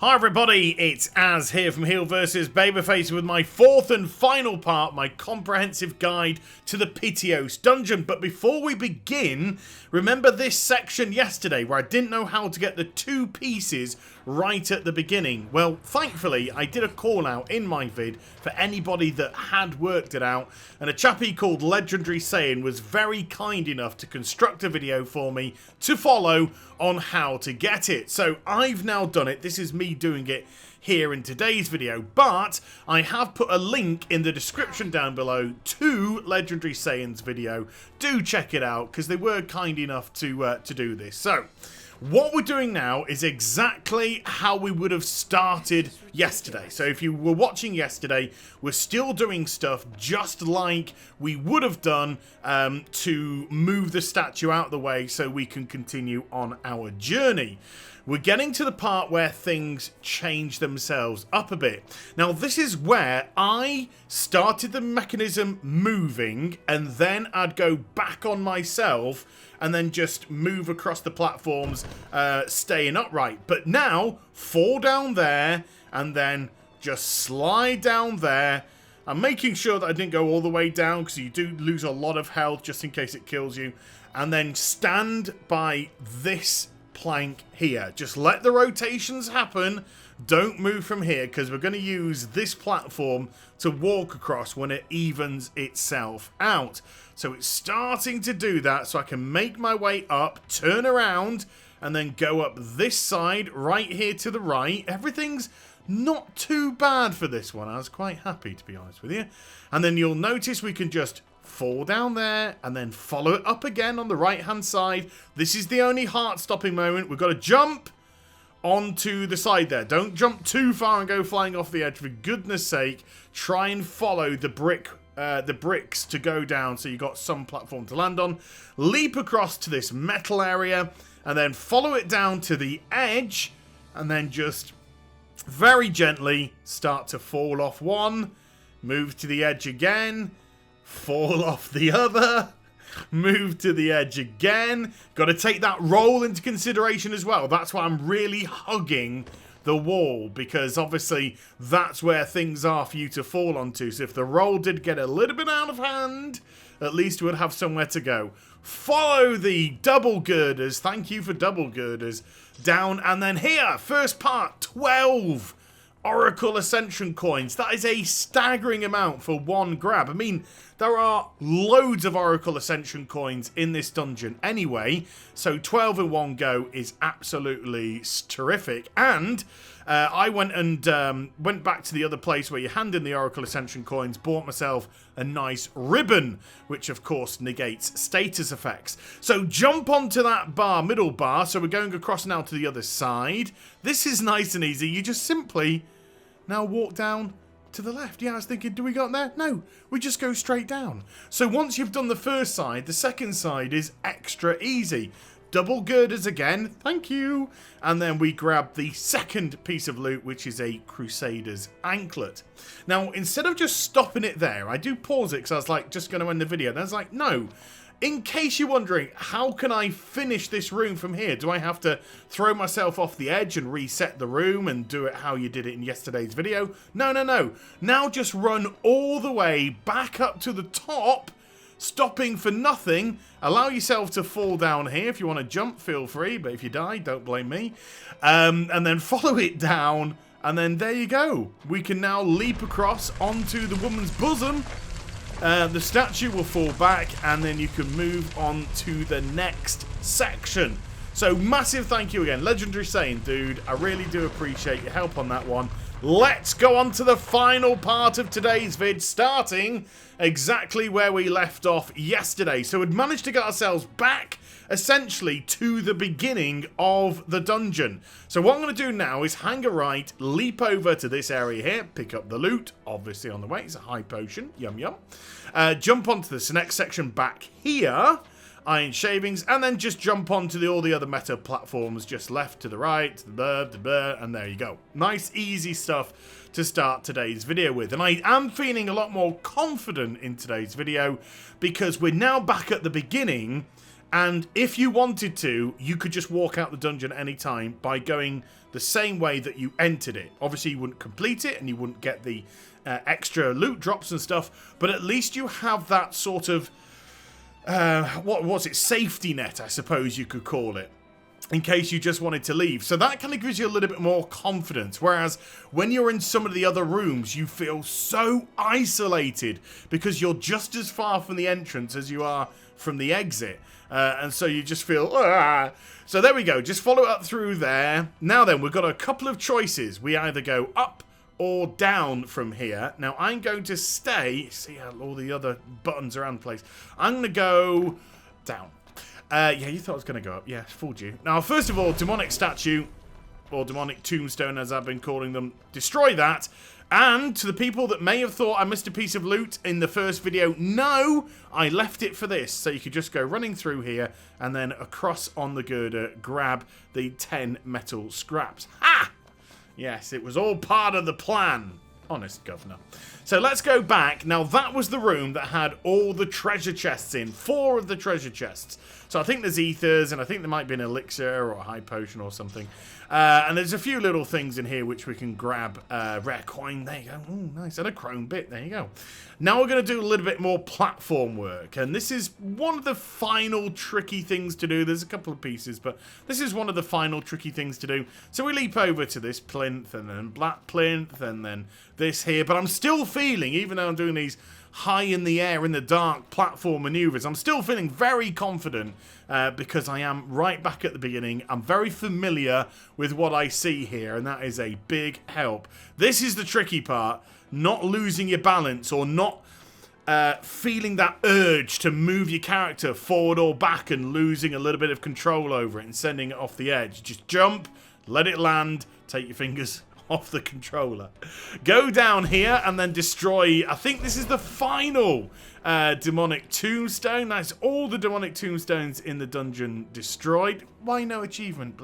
Hi everybody, it's Az here from HeelvsBabyface with my fourth and final part, my comprehensive guide to the Pitioss dungeon. But before we begin, remember this section yesterday where I didn't know how to get the two pieces right at the beginning? Well, thankfully, I did a call out in my vid for anybody that had worked it out, and a chappie called Legendary Saiyan was very kind enough to construct a video for me to follow on how to get it. So I've now done it. This is me doing it here in today's video, but I have put a link in the description down below to Legendary Saiyan's video. Do check it out because they were kind enough to do this. So what we're doing now is exactly how we would have started yesterday. So if you were watching yesterday, we're still doing stuff just like we would have done to move the statue out of the way so we can continue on our journey. We're getting to the part where things change themselves up a bit. Now, this is where I started the mechanism moving, and then I'd go back on myself and then just move across the platforms, staying upright. But now, fall down there, and then just slide down there. I'm making sure that I didn't go all the way down, because you do lose a lot of health just in case it kills you. And then stand by this plank here. Just let the rotations happen. Don't move from here, because we're going to use this platform to walk across when it evens itself out. So it's starting to do that, so I can make my way up, turn around, and then go up this side right here to the right. Everything's not too bad for this one. I was quite happy, to be honest with you. And then you'll notice we can just fall down there and then follow it up again on the right hand side. This is the only heart stopping moment. We've got to jump onto the side there. Don't jump too far and go flying off the edge. For goodness sake, try and follow the bricks to go down so you've got some platform to land on. Leap across to this metal area and then follow it down to the edge, and then just very gently start to fall off one, move to the edge again, fall off the other, move to the edge again. Got to take that roll into consideration as well. That's why I'm really hugging the wall, because obviously that's where things are for you to fall onto. So if the roll did get a little bit out of hand, at least we'd have somewhere to go. Follow the double girders. Thank you for double girders. Down, and then here, first part, 12 Oracle Ascension coins. That is a staggering amount for one grab. I mean, there are loads of Oracle Ascension coins in this dungeon anyway, so 12 in one go is absolutely terrific. And I went back to the other place where you hand in the Oracle Ascension coins, bought myself a nice ribbon, which of course negates status effects. So jump onto that bar, middle bar. So we're going across now to the other side. This is nice and easy. You just simply now walk down to the left. Yeah, I was thinking, do we got there? No, we just go straight down. So once you've done the first side, the second side is extra easy. Double girders again, thank you. And then we grab the second piece of loot, which is a Crusader's anklet. Now, instead of just stopping it there, I do pause it because I was like, just going to end the video. And I was like, no. In case you're wondering, how can I finish this room from here? Do I have to throw myself off the edge and reset the room and do it how you did it in yesterday's video? No, no, no. Now just run all the way back up to the top, stopping for nothing. Allow yourself to fall down here. If you want to jump, feel free. But if you die, don't blame me. And then follow it down. And then there you go. We can now leap across onto the woman's bosom. The statue will fall back, and then you can move on to the next section. So massive thank you again, Legendary Saiyan, dude. I really do appreciate your help on that one. Let's go on to the final part of today's vid, starting exactly where we left off yesterday. So we'd managed to get ourselves back essentially to the beginning of the dungeon. So what I'm going to do now is hang a right, leap over to this area here, pick up the loot, obviously on the way. It's a high potion, yum yum. Jump onto this next section back here, iron shavings, and then just jump onto all the other meta platforms, just left to the right, and there you go. Nice easy stuff to start today's video with. And I am feeling a lot more confident in today's video because we're now back at the beginning. And if you wanted to, you could just walk out the dungeon at any time by going the same way that you entered it. Obviously, you wouldn't complete it and you wouldn't get the extra loot drops and stuff, but at least you have that sort of, what was it, safety net, I suppose you could call it, in case you just wanted to leave. So that kind of gives you a little bit more confidence, whereas when you're in some of the other rooms, you feel so isolated because you're just as far from the entrance as you are from the exit. And so you just feel, ah. So there we go, just follow up through there. Now then, we've got a couple of choices. We either go up or down from here. Now I'm going to stay, see how all the other buttons around the place. I'm going to go down. Yeah, you thought I was going to go up. Yeah, fooled you. Now, first of all, demonic statue, or demonic tombstone as I've been calling them, destroy that. And to the people that may have thought I missed a piece of loot in the first video, no, I left it for this. So you could just go running through here and then across on the girder, grab the 10 metal scraps. Ha! Yes, it was all part of the plan. Honest governor. So let's go back. Now that was the room that had all the treasure chests in. 4 of the treasure chests. So I think there's ethers, and I think there might be an elixir or a high potion or something. And there's a few little things in here which we can grab. Rare coin, there you go. Oh, nice. And a chrome bit, there you go. Now we're going to do a little bit more platform work. And this is one of the final tricky things to do. There's a couple of pieces, but this is one of the final tricky things to do. So we leap over to this plinth, and then black plinth, and then this here. But I'm still feeling, even though I'm doing these high in the air, in the dark platform maneuvers, I'm still feeling very confident because I am right back at the beginning. I'm very familiar with what I see here, and that is a big help. This is the tricky part, not losing your balance or not feeling that urge to move your character forward or back and losing a little bit of control over it and sending it off the edge. Just jump, let it land, take your fingers off the controller. Go down here and then destroy, I think this is the final demonic tombstone. That's all the demonic tombstones in the dungeon destroyed. Why no achievement?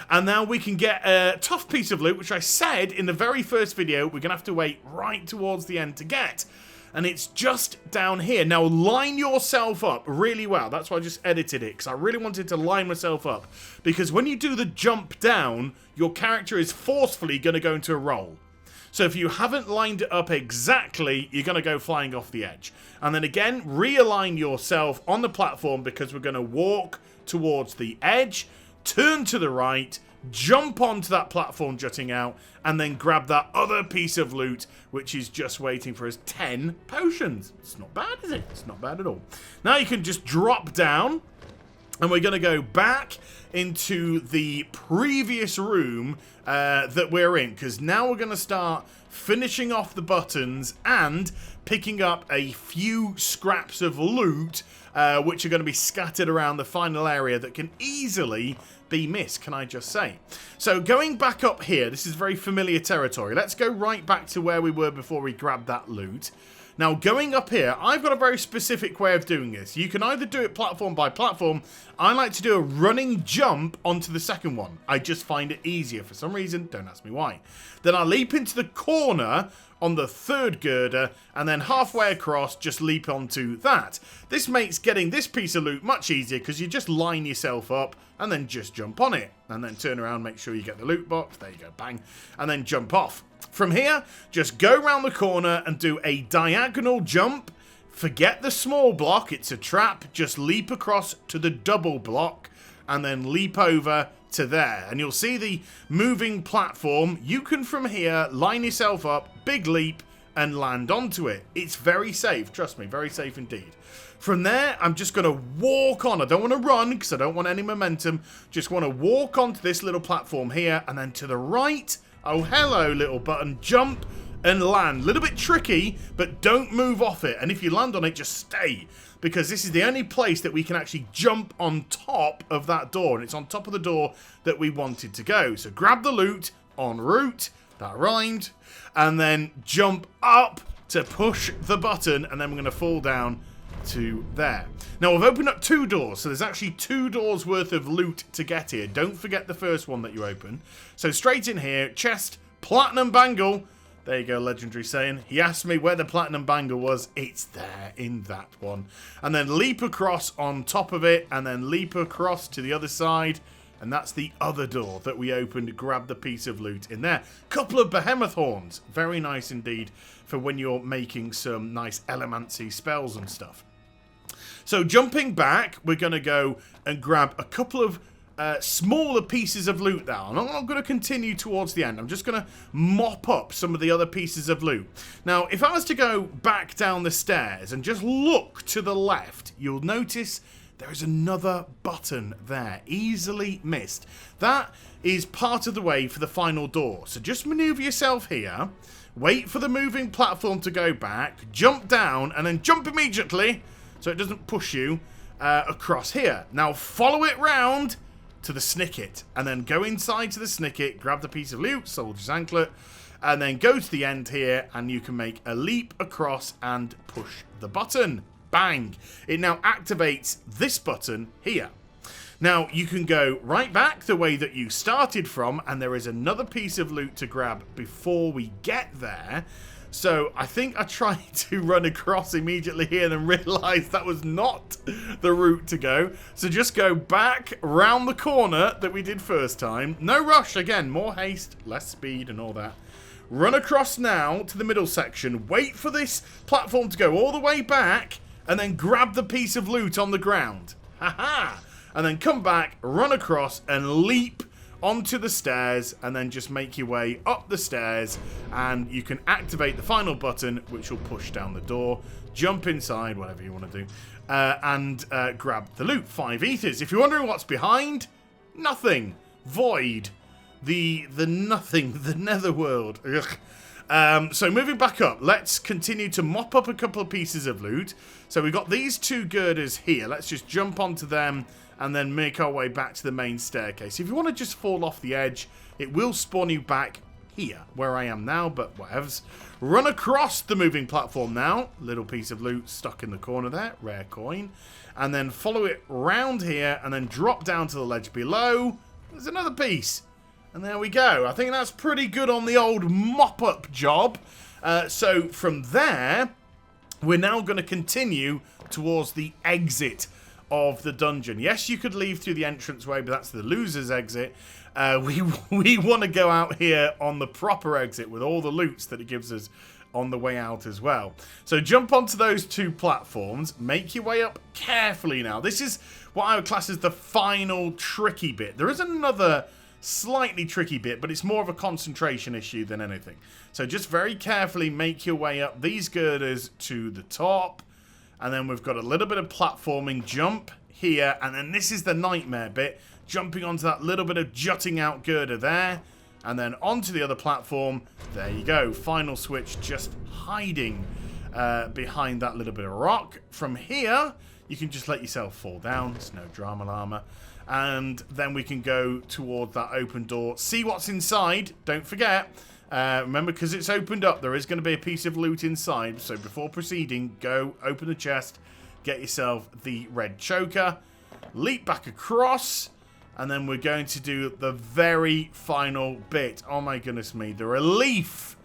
And now we can get a tough piece of loot, which I said in the very first video we're going to have to wait right towards the end to get. And it's just down here. Now line yourself up really well. That's why I just edited it, because I really wanted to line myself up. Because when you do the jump down, your character is forcefully going to go into a roll. So if you haven't lined it up exactly, you're going to go flying off the edge. And then again, realign yourself on the platform, because we're going to walk towards the edge, turn to the right, jump onto that platform jutting out, and then grab that other piece of loot, which is just waiting for us, 10 potions. It's not bad, is it? It's not bad at all. Now you can just drop down, and we're going to go back into the previous room that we're in, because now we're going to start finishing off the buttons and picking up a few scraps of loot, which are going to be scattered around the final area that can easily be missed, can I just say. So going back up here, this is very familiar territory. Let's go right back to where we were before we grabbed that loot. Now going up here, I've got a very specific way of doing this. You can either do it platform by platform. I like to do a running jump onto the second one. I just find it easier for some reason, don't ask me why. Then I leap into the corner on the third girder, and then halfway across, just leap onto that. This makes getting this piece of loot much easier, because you just line yourself up, and then just jump on it. And then turn around, make sure you get the loot box. There you go, bang. And then jump off. From here, just go around the corner and do a diagonal jump. Forget the small block, it's a trap. Just leap across to the double block, and then leap over to there, and you'll see the moving platform. You can from here line yourself up, big leap, and land onto it. It's very safe, trust me, very safe indeed. From there, I'm just going to walk on. I don't want to run because I don't want any momentum. Just want to walk onto this little platform here, and then to the right, oh hello little button, jump and land. A little bit tricky, but don't move off it, and if you land on it, just stay, because this is the only place that we can actually jump on top of that door, and it's on top of the door that we wanted to go. So grab the loot en route, that rhymed, and then jump up to push the button, and then we're going to fall down to there. Now we've opened up 2 doors, so there's actually 2 doors worth of loot to get here. Don't forget the first one that you open. So straight in here, chest, platinum bangle. There you go, legendary saying. He asked me where the platinum bangle was. It's there in that one. And then leap across on top of it, and then leap across to the other side. And that's the other door that we opened, grab the piece of loot in there. Couple of behemoth horns. Very nice indeed for when you're making some nice elemancy spells and stuff. So jumping back, we're going to go and grab a couple of smaller pieces of loot now. And I'm going to continue towards the end. I'm just going to mop up some of the other pieces of loot. Now, if I was to go back down the stairs and just look to the left, you'll notice there is another button there, easily missed. That is part of the way for the final door. So just maneuver yourself here, wait for the moving platform to go back, jump down, and then jump immediately so it doesn't push you across here. Now follow it round to the snicket, and then go inside to the snicket, grab the piece of loot, soldier's anklet, and then go to the end here, and you can make a leap across and push the button. Bang! It now activates this button here. Now, you can go right back the way that you started from, and there is another piece of loot to grab before we get there. So, I think I tried to run across immediately here and then realised that was not the route to go. So, just go back round the corner that we did first time. No rush, again, more haste, less speed and all that. Run across now to the middle section, wait for this platform to go all the way back, and then grab the piece of loot on the ground. Haha! And then come back, run across, and leap onto the stairs, and then just make your way up the stairs, and you can activate the final button, which will push down the door, jump inside, whatever you want to do, and grab the loot. 5 ethers. If you're wondering what's behind, nothing. Void. The nothing. The netherworld. Ugh. So moving back up, let's continue to mop up a couple of pieces of loot. So we've got these 2 girders here. Let's just jump onto them and then make our way back to the main staircase. If you want to just fall off the edge, it will spawn you back here, where I am now, but whatevs. Run across the moving platform now. Little piece of loot stuck in the corner there, rare coin. And then follow it round here, and then drop down to the ledge below. There's another piece. And there we go. I think that's pretty good on the old mop-up job. So from there, we're now going to continue towards the exit of the dungeon. Yes, you could leave through the entranceway, but that's the loser's exit. We want to go out here on the proper exit with all the loots that it gives us on the way out as well. So jump onto those 2 platforms, make your way up carefully now. This is what I would class as the final tricky bit. There is another slightly tricky bit, but it's more of a concentration issue than anything. So just very carefully make your way up these girders to the top. And then we've got a little bit of platforming, jump here, and then this is the nightmare bit, jumping onto that little bit of jutting out girder there, and then onto the other platform. There you go, final switch, just hiding behind that little bit of rock. From here, you can just let yourself fall down, it's no drama llama, and then we can go toward that open door, see what's inside, don't forget. Remember, because it's opened up, there is going to be a piece of loot inside. So before proceeding, go open the chest, get yourself the red choker, leap back across, and then we're going to do the very final bit. Oh my goodness me, the relief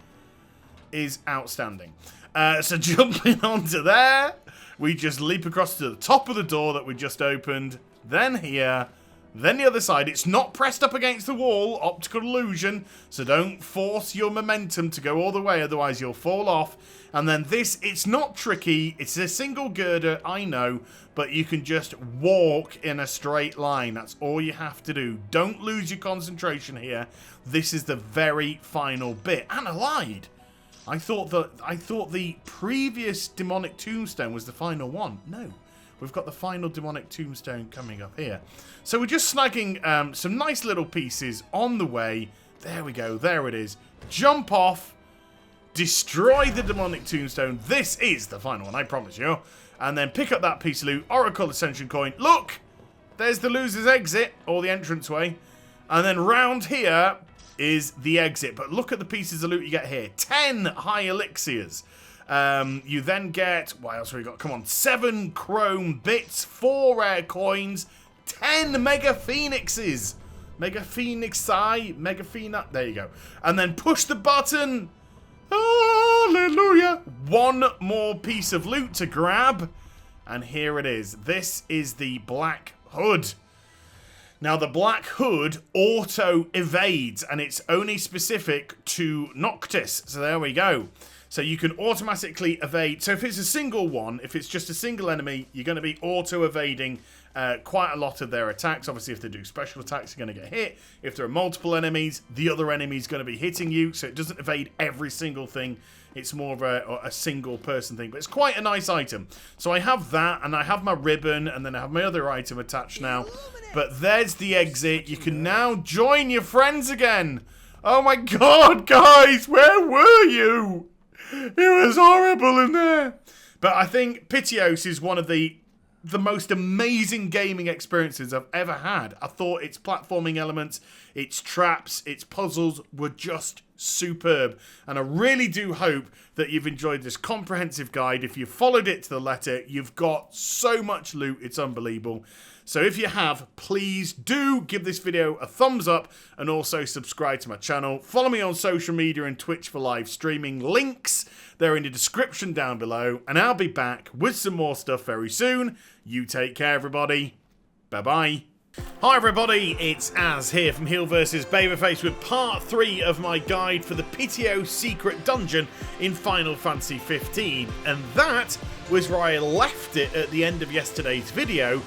is outstanding. So jumping onto there, we just leap across to the top of the door that we just opened, then here, then the other side. It's not pressed up against the wall, optical illusion, so don't force your momentum to go all the way, otherwise you'll fall off. And then this, it's not tricky, it's a single girder, I know, but you can just walk in a straight line. That's all you have to do. Don't lose your concentration here. This is the very final bit. And I lied. I thought the previous demonic tombstone was the final one. No. We've got the final demonic tombstone coming up here. So we're just snagging some nice little pieces on the way. There we go. There it is. Jump off. Destroy the demonic tombstone. This is the final one, I promise you. And then pick up that piece of loot. Oracle Ascension coin. Look! There's the loser's exit, or the entranceway. And then round here is the exit. But look at the pieces of loot you get here. 10 high elixirs. You then get, what else have we got? Come on, 7 chrome bits, 4 rare coins, 10 mega phoenixes. Mega phoenix eye, mega phoenix, there you go. And then push the button. Hallelujah. 1 more piece of loot to grab. And here it is. This is the black hood. Now, the Black Hood auto-evades, and it's only specific to Noctis. So there we go. So you can automatically evade. So if it's a single one, if it's just a single enemy, you're going to be auto-evading quite a lot of their attacks. Obviously, if they do special attacks, you're going to get hit. If there are multiple enemies, the other enemy's going to be hitting you. So it doesn't evade every single thing. It's more of a single person thing. But it's quite a nice item. So I have that, and I have my ribbon, and then I have my other item attached now. But there's the exit. You can now join your friends again. Oh my god, guys, where were you? It was horrible in there. But I think Pitioss is one of the most amazing gaming experiences I've ever had. I thought its platforming elements, its traps, its puzzles were just superb. And I really do hope that you've enjoyed this comprehensive guide. If you've followed it to the letter, you've got so much loot, it's unbelievable. So if you have, please do give this video a thumbs up and also subscribe to my channel. Follow me on social media and Twitch for live streaming. Links, they're in the description down below. And I'll be back with some more stuff very soon. You take care, everybody. Bye-bye. Hi everybody, it's Az here from HeelvsBabyface with part 3 of my guide for the Pitioss secret dungeon in Final Fantasy 15, and that was where I left it at the end of yesterday's video